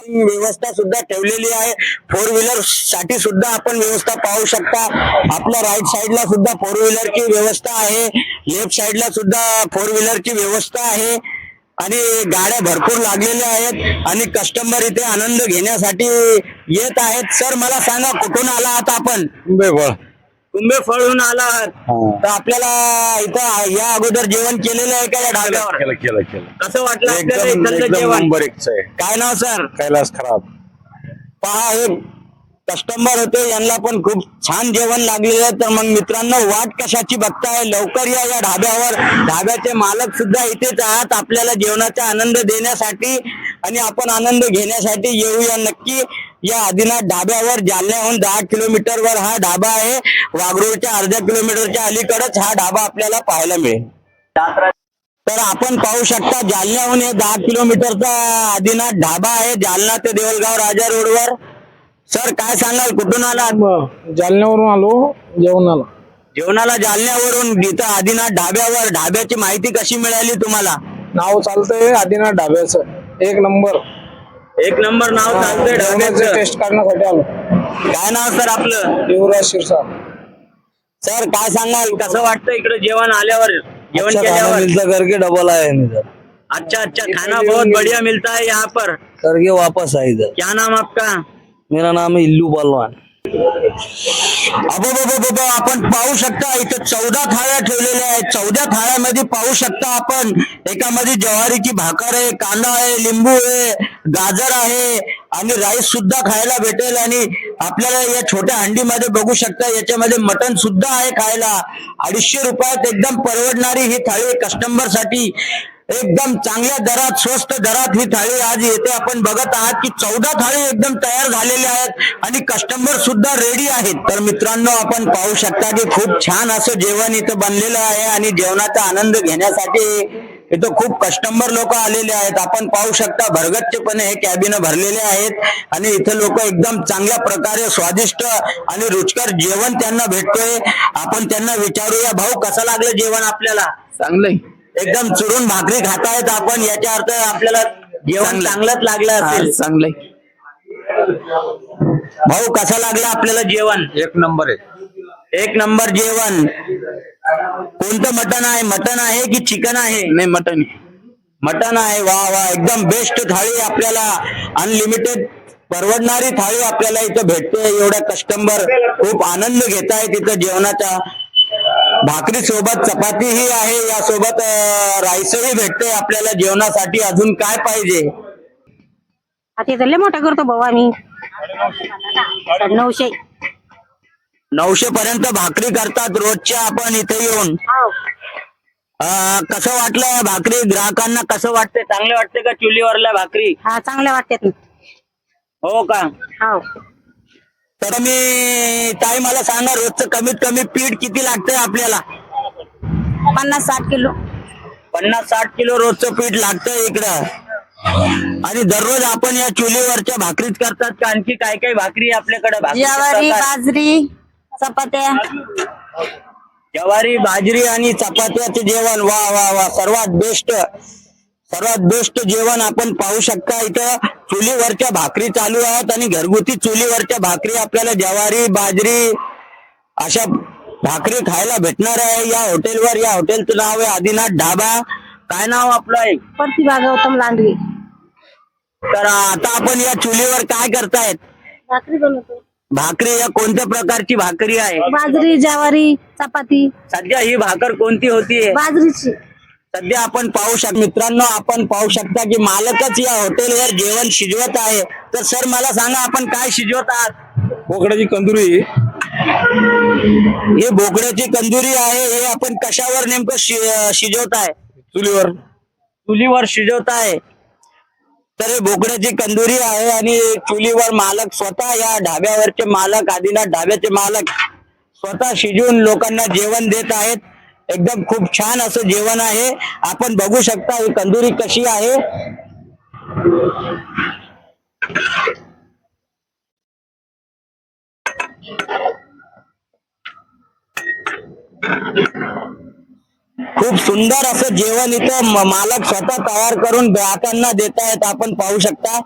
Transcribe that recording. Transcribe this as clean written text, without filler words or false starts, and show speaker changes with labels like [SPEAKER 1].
[SPEAKER 1] Parking व्यवस्था सुद्धा ठेवलेली आहे. फोर व्हीलर साठी सुद्धा आपण व्यवस्था पाहू शकता. आपल्या राईट साईडला सुद्धा फोर व्हीलरची व्यवस्था आहे, लेफ्ट साईडला सुद्धा फोर व्हीलरची व्यवस्था आहे आणि गाड्या भरपूर लागलेल्या आहेत आणि कस्टमर इथे आनंद घेण्यासाठी येत आहेत. सर मला सांगा, कुठून आला आहात आपण? कुंभेफळहून आला आहात. तर आपल्याला इथं या अगोदर जेवण केलेलं आहे का या ढाब्यावर?
[SPEAKER 2] केलं.
[SPEAKER 1] कसं वाटलं आपल्याला इथलं जेवण?
[SPEAKER 2] नंबर एकच आहे.
[SPEAKER 1] काय नाव सर?
[SPEAKER 2] कैलास खराब.
[SPEAKER 1] पहा, हे कस्टमर होते, यांना पण खूप छान जेवण लागलेलं आहे. तर मग मित्रांनो, वाट कशाची बघताय, लवकर या ढाब्यावर. ढाब्याचे मालक सुद्धा इथेच आहात आपल्याला जेवणाचा आनंद देण्यासाठी आणि आपण आनंद घेण्यासाठी येऊया नक्की या आदिनाथ ढाब्यावर. जालन्याहून 10 किलोमीटरवर हा ढाबा आहे. वाघरोळच्या अर्ध्या किलोमीटरच्या अलीकडेच हा ढाबा आपल्याला पाहायला मिळेल. तर आपण पाहू शकता, जालन्याहून हे 10 किलोमीटरचा आदिनाथ ढाबा आहे, जालना ते देवळगाव राजा रोडवर. सर काय सांगाल, कुठून आला?
[SPEAKER 3] जालन्यावरून आलो जेवणाला.
[SPEAKER 1] जेवणाला जालन्यावरून इथं आदिनाथ ढाब्यावर. ढाब्याची माहिती कशी मिळाली तुम्हाला?
[SPEAKER 3] नाव चालतंय आदिनाथ ढाब्याचं, एक नंबर
[SPEAKER 1] नाव चालतंय ढाब्याचं.
[SPEAKER 3] टेस्ट करण्यासाठी आलो.
[SPEAKER 1] काय नाव सर आपलं?
[SPEAKER 3] युवराज शिरसाट.
[SPEAKER 1] सर काय सांगाल, कसं वाटतं इकडे जेवण आल्यावर, जेवण केल्यावर?
[SPEAKER 3] मिलता करके डबल आए हैं इधर.
[SPEAKER 1] अच्छा, खाना बहुत बढ़िया मिलता है यहाँ पर।
[SPEAKER 3] करके वापस आए इधर.
[SPEAKER 1] क्या नाम आपका?
[SPEAKER 3] मेरा नाम है इल्लू पहलवान.
[SPEAKER 1] आपण पाहू शकता इथं 14 थाळ्या ठेवलेल्या आहेत. 14 थाळ्यामध्ये पाहू शकता आपण, एकामध्ये ज्वारीची भाकर आहे, कांदा आहे, लिंबू आहे, गाजर आहे आणि राईस सुद्धा खायला भेटेल. आणि आपल्याला या छोट्या हंडीमध्ये बघू शकता, याच्यामध्ये मटन सुद्धा आहे खायला. 250 रुपयात एकदम परवडणारी ही थाळी कस्टमर साठी एकदम चांगल्या दरात, स्वस्त दरात ही थाळी आज येते. आपण बघत आहात की 14 थाळी एकदम तयार झालेल्या आहेत आणि कस्टमर सुद्धा रेडी आहेत. तर मित्रांनो, आपण पाहू शकता की खूप छान असं जेवण इथं बनलेलं आहे आणि जेवणाचा आनंद घेण्यासाठी इथं खूप कस्टमर लोक आलेले आहेत. आपण पाहू शकता, भरगच्चपणे हे कॅबिन भरलेले आहेत आणि इथं लोक एकदम चांगल्या प्रकारे स्वादिष्ट आणि रुचकर जेवण त्यांना भेटतोय. आपण त्यांना विचारूया, भाऊ कसं लागलं जेवण आपल्याला?
[SPEAKER 3] चांगलंय.
[SPEAKER 1] एकदम चुरून भाकरी खातायत आपण, याच्या अर्थ आपल्याला जेवण चांगलंच लागलं असेल.
[SPEAKER 3] चांगलंय.
[SPEAKER 1] भाऊ कसं लागलं आपल्याला जेवण?
[SPEAKER 2] एक नंबर आहे.
[SPEAKER 1] एक नंबर जेवण. कोणतं मटण आहे? मटण आहे की चिकन आहे?
[SPEAKER 3] नाही, मटन.
[SPEAKER 1] मटण आहे. वा वा, एकदम बेस्ट थाळी आपल्याला, अनलिमिटेड परवडणारी थाळी आपल्याला इथं भेटते. एवढ्या कस्टमर खूप आनंद घेत आहेत इथं जेवणाचा. भाकरी सोबत चपाती ही आहे, यासोबत राईसही भेटते आपल्याला जेवणासाठी. अजून काय पाहिजे?
[SPEAKER 4] आता लय मोठा करतो भाऊ आम्ही.
[SPEAKER 1] 900 पर्यंत भाकरी करतात रोजच्या आपण इथे येऊन. कसं वाटलं भाकरी? ग्राहकांना कसं वाटते? चांगले वाटते का चुलीवरल्या भाकरी?
[SPEAKER 4] हा, चांगल्या वाटतात.
[SPEAKER 1] हो का?
[SPEAKER 4] हो.
[SPEAKER 1] तर मी ताई मला सांगा, रोजचं कमीत कमी पीठ किती लागतंय आपल्याला?
[SPEAKER 4] 50-60 किलो.
[SPEAKER 1] 50-60 किलो रोजचं पीठ लागतंय इकडं. आणि दररोज आपण या चुलीवरच्या भाकरीच करतात का आणखी काय काय भाकरी आपल्याकडे?
[SPEAKER 4] ज्वारी, बाजरी, चपात्या.
[SPEAKER 1] ज्वारी, बाजरी आणि चपात्याचे जेवण. वा वा वा, सर्वात बेस्ट जेवण आपण पाहू शकता. इथं चुलीवरच्या भाकरी चालू आहेत आणि घरगुती चुलीवरच्या भाकरी आपल्याला ज्वारी, बाजरी अशा भाकरी खायला भेटणार आहे या हॉटेलवर. या हॉटेलचं नाव आहे आदिनाथ ढाबा. काय नाव आपलं आहे?
[SPEAKER 4] प्रतिभा गौतम लांडगे.
[SPEAKER 1] तर आता आपण या चुलीवर काय करतायत?
[SPEAKER 4] भाकरी बनवतो.
[SPEAKER 1] भाकरी या कोणत्या प्रकारची भाकरी आहे?
[SPEAKER 4] बाजरी, ज्वारी, चपाती.
[SPEAKER 1] सध्या ही भाकर कोणती होतीये?
[SPEAKER 4] बाजरीची.
[SPEAKER 1] सध्या आपण पाहू शकता मित्रांनो, आपण पाहू शकता की मालकच या हॉटेलवर जेवण शिजवत आहे. तर सर मला सांगा, आपण काय शिजवत आहात?
[SPEAKER 3] बोकडाची कंदुरी.
[SPEAKER 1] ही बोकड्याची कंदुरी आहे. हे आपण कशावर नेमकं शिजवत आहे? चुलीवर शिजवत आहे. तर हे बोकड्याची कंदुरी आहे आणि चुलीवर मालक स्वतः, या ढाब्यावरचे मालक, आदिनाथ ढाब्याचे मालक स्वतः शिजवून लोकांना जेवण देत आहेत. एकदम खूप छान असं जेवण आहे. आपण बघू शकता ही कंदुरी कशी आहे. खूप सुंदर असं जेवण इथं मालक स्वतः तयार करून ग्राहकांना देत आहेत. आपण पाहू शकता.